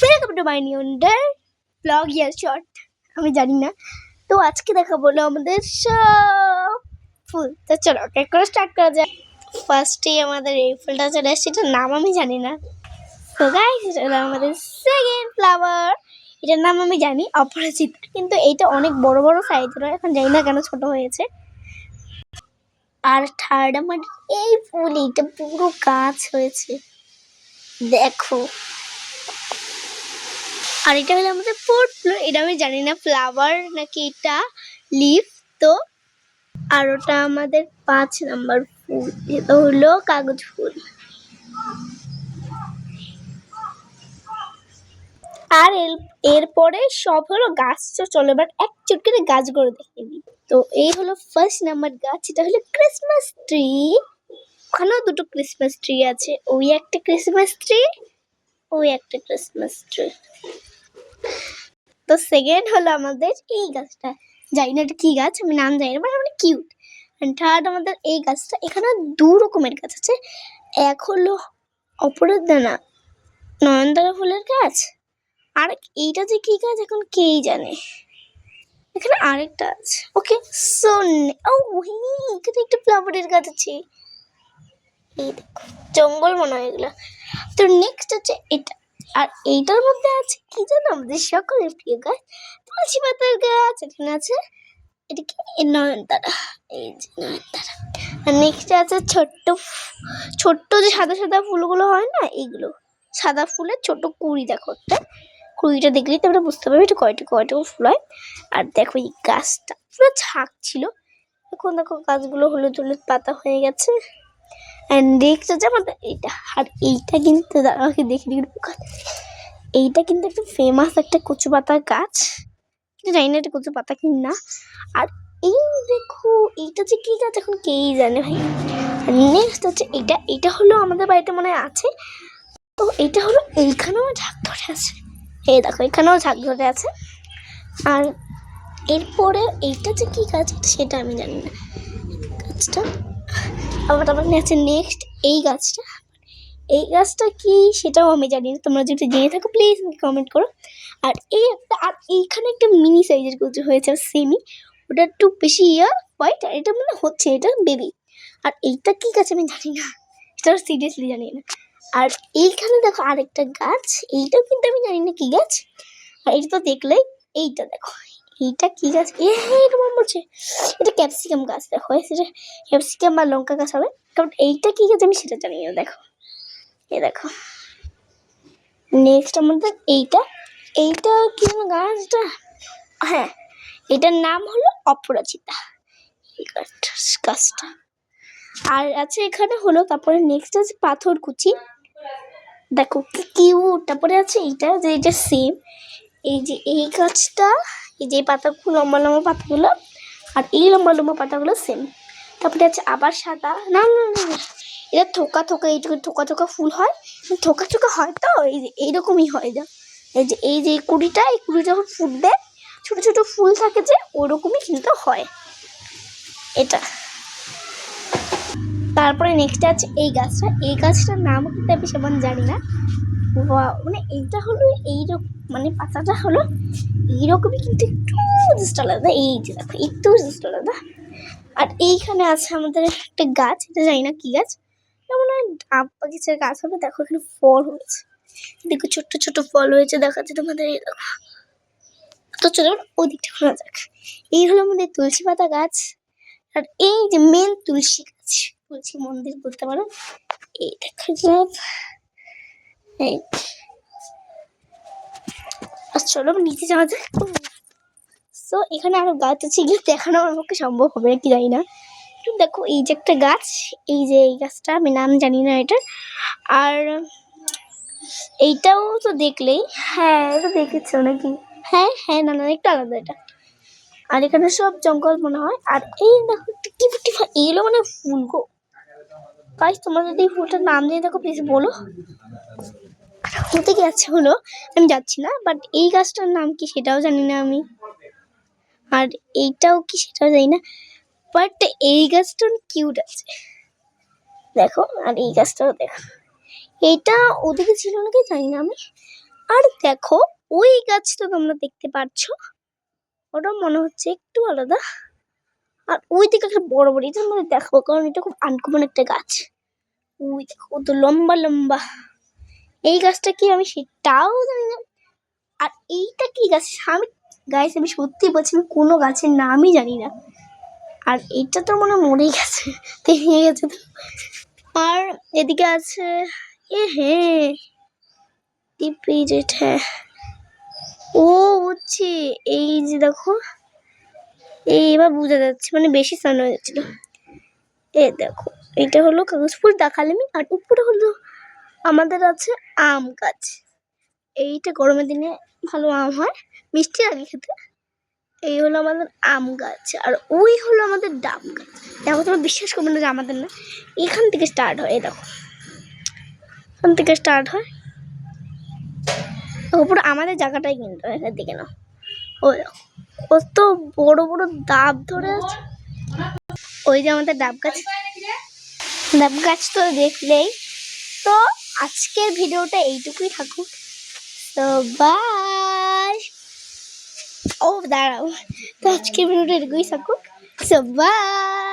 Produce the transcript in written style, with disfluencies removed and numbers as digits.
Welcome to my new blog year short. আমি জানি না, তো আজকে দেখা বলো আমাদের সব ফুল। তো চলো এক করে স্টার্ট করা যায়। ফার্স্টে আমাদের এই ফুলটা চলে আসছে, এটার নাম আমি জানি না। তো গাইস, এটা হলো আমাদের সেকেন্ড ফ্লাওয়ার। এটার নাম আমি জানি অপরাজিতা, কিন্তু এইটা অনেক বড় বড় সাইজের হয়, এখন জানি না কেন ছোট হয়েছে। আর থার্ড আমার এই ফুল, এইটা পুরো গাছ হয়েছে দেখো। আর এটা হলো আমাদের ফোর্থ ফ্লোর, এটা আমি জানি না ফ্লাওয়ার নাকি এটা লিফ। তো আর ওটা আমাদের 5 নাম্বার ফুল, এটা হলো কাগজ ফুল। আর এরপরে সব হলো গাছ। তো চলো এবার এক চুটকিতে গাছগুলো দেখিয়ে দিই। তো এই হলো ফার্স্ট নাম্বার গাছ, এটা হলো ক্রিসমাস ট্রি। ওখানেও দুটো ক্রিসমাস ট্রি আছে, ওই একটা ক্রিসমাস ট্রি, ওই একটা ক্রিসমাস ট্রি। তো সেকেন্ড হলো আমাদের এই গাছটা, জানি না এটা কি গাছ, আমি নাম জানি না, বাট মানে কিউট। থার্ড আমাদের এই গাছটা। এখানে দু রকমের গাছ আছে, এক হলো অপরাজিতা নয়নতারা ফুলের গাছ, আর এইটা যে কি গাছ এখন কেই জানে। এখানে আরেকটা আছে, ওকে সো এখানে একটা ফ্লাওয়ারের গাছ আছে, এই দেখো জঙ্গল মনে হয় এগুলো। তো নেক্সট হচ্ছে এটা, আর এইটার মধ্যে আছে কি জানো, আমাদের সকলের প্রিয় গাছ তুলসী পাতার গাছ। এখানে আছে এটা কি নয়নতারা, এই যে নয়নতারা। আর নেক্সট আছে ছোট্ট ছোট্ট যে সাদা সাদা ফুলগুলো হয় না, এইগুলো সাদা ফুলের ছোট কুড়ি। দেখো কুড়িটা দেখলেই তোমরা বুঝতে পারবে এটা কয়টা কয়টা ফুল হয়। আর দেখো এই গাছটা পুরো ঝাঁক ছিল, এখন দেখো গাছগুলো হলুদ হলুদ পাতা হয়ে গেছে। অ্যান্ড নেক্সট হচ্ছে আমাদের এইটা। আর এইটা কিন্তু আমাকে দেখে এইটা কিন্তু একটা ফেমাস একটা কচু পাতার গাছ, কিন্তু জানি না এটা কচু পাতা কি না। আর এই দেখো এইটা যে কি গাছ এখন কেই জানে ভাই। আর নেক্সট হচ্ছে এটা, এটা হলো আমাদের বাড়িতে মনে হয় আছে। তো এইটা হলো এইখানেও ঝাঁক ধরে আছে, এই দেখো এখানেও ঝাঁক ধরে আছে। আর এরপরে এইটা যে কি গাছ সেটা আমি জানি না গাছটা। আবার আমার আছে নেক্সট এই গাছটা, এই গাছটা কি সেটাও আমি জানি না, তোমরা যদি জেনে থাকো প্লিজ কমেন্ট করো। আর এই একটা, আর এইখানে একটা মিনি সাইজের কচু হয়েছে সেমি, ওটা একটু বেশি হোয়াইট, আর এটা মানে হচ্ছে এটা বেবি। আর এইটা কি গাছ আমি জানি না, এটা সিরিয়াসলি জানি না। আর এইখানে দেখো আরেকটা গাছ, এইটাও কিন্তু আমি জানি না কি গাছ। আর এটা তো দেখলেই, এইটা দেখো এইটা কি গাছ, এটা মনে পড়ছে, এটা ক্যাপসিকাম গাছ। দেখো সেটা ক্যাপসিকাম বা লঙ্কা গাছ হবে, কারণ এইটা কি গাছ আমি সেটা জানি না। দেখো এই দেখো নেক্সট আমাদের এইটা, এইটা কি গাছটা, হ্যাঁ এটার নাম হলো অপরাজিতা এই গাছটা। আর আছে এখানে হলো, তারপরে নেক্সট আছে পাথরকুচি, দেখো কি কিউট। তারপরে আছে এইটা, যে এটা সেম এই যে এই গাছটা, এই যে পাতাগুলো লম্বা লম্বা পাতাগুলো, আর এই লম্বা লম্বা পাতাগুলো সেম। তারপরে আছে আবার সাদা, না না না না এটা থোকা থোকা, এইটুকু থোকা থোকা ফুল হয়, থোকা থোকা হয়। তো এই যে এইরকমই হয় যা, এই যে কুড়িটা, এই কুড়ি যখন ফুটবে ছোট ছোট ফুল থাকে যে, ওরকমই কিন্তু হয় এটা। তারপরে নেক্সট আছে এই গাছটা, এই গাছটার নাম কিন্তু আমি সেমন জানি না। মানে এইটা হলো এইরকম, মানে পাতাটা হলো এইরকমই, কিন্তু একটু জাস্ট আলাদা, এই যে দেখো একটু জাস্ট আলাদা। আর এইখানে আছে আমাদের একটা গাছ, এটা জানি না কি গাছ, মনে হয় ডাব বা কিছুর গাছ হবে। দেখো এখানে ফল হয়েছে, দেখো ছোট্ট ছোট্ট ফল হয়েছে দেখাচ্ছে তোমাদের, এই দেখো। তো চলো ওদিকটা শোনা যাক। এই হলো আমাদের তুলসী পাতা গাছ, আর এই যে মেন তুলসী গাছ, তুলসী মন্দির বলতে পারো। এই দেখা যাক, এই চলো নিচে যাওয়া যাক। তো এখানে আরো গাছ আছে, এগুলো দেখানো আমার পক্ষে সম্ভব হবে কি জানি না। দেখো এই যে একটা গাছ, এই যে এই গাছটা আমি নাম জানি না এটা। আর এইটাও তো দেখলেই, হ্যাঁ এটা দেখেছো নাকি, হ্যাঁ হ্যাঁ না না একটু আলাদা এটা। আর এখানে সব জঙ্গল মনে হয়। আর এই দেখো টিকি ফুটি, এগুলো মানে ফুল গো গাইস, তোমরা যদি ফুলটার নাম দিয়ে দেখো প্লিজ বলো। হতে গেছে হলো, আমি যাচ্ছি না, বাট এই গাছটার নাম কি সেটাও জানি না আমি, আর এইটাও কি সেটাও জানি না, বাট এই গাছটা কিউট আছে দেখো। আর এই গাছটাও দেখো, এইটা ওদিকে ছিল নাকি জানি না আমি। আর দেখো ওই গাছ তো তোমরা দেখতে পাচ্ছ, ওটা মনে হচ্ছে একটু আলাদা। আর ওই দিকে একটা বড় বড়, এটা মধ্যে দেখাবো কারণ এটা খুব আনকমন একটা গাছ। ওই দেখো কত লম্বা লম্বা। এই গাছটা কি আমি সেটাও জানি না। আর এইটা কি গাছ আমি গাইস, আমি সত্যি বলছি আমি কোনো গাছের নামই জানি না। আর এইটা তো মনে হয় মরেই গেছে, ভেঙে গেছে তো। আর এদিকে আছে হ্যাঁ টিপি যেটা, ও হচ্ছে এই যে দেখো, এবার বোঝা যাচ্ছে মানে বেশি স্নান হয়ে যাচ্ছিল। দেখো এটা হলো কাগজ ফুল দেখালামই। আর উপরে হলো আমাদের আছে আম গাছ। এইটা গরমের দিনে ভালো আম হয়, মিষ্টি লাগে খেতে। এই হলো আমাদের আম গাছ। আর ওই হলো আমাদের ডাব গাছ। দেখো তোমরা বিশ্বাস করবে না যে আমাদের না, এখান থেকে স্টার্ট হয়। দেখো এখান থেকে স্টার্ট হয়, পুরো আমাদের জায়গাটাই কিন্তু এখান দিকে না। ওই কত বড় বড় ডাব ধরে আছে। ওই যে আমাদের ডাব গাছ, ডাব গাছ তো দেখলেই। তো আজকের ভিডিওটা এইটুকুই থাকুক। তো বাই। ও দাঁড়াও, তো আজকের ভিডিওটা এটুকুই থাকুক। So by.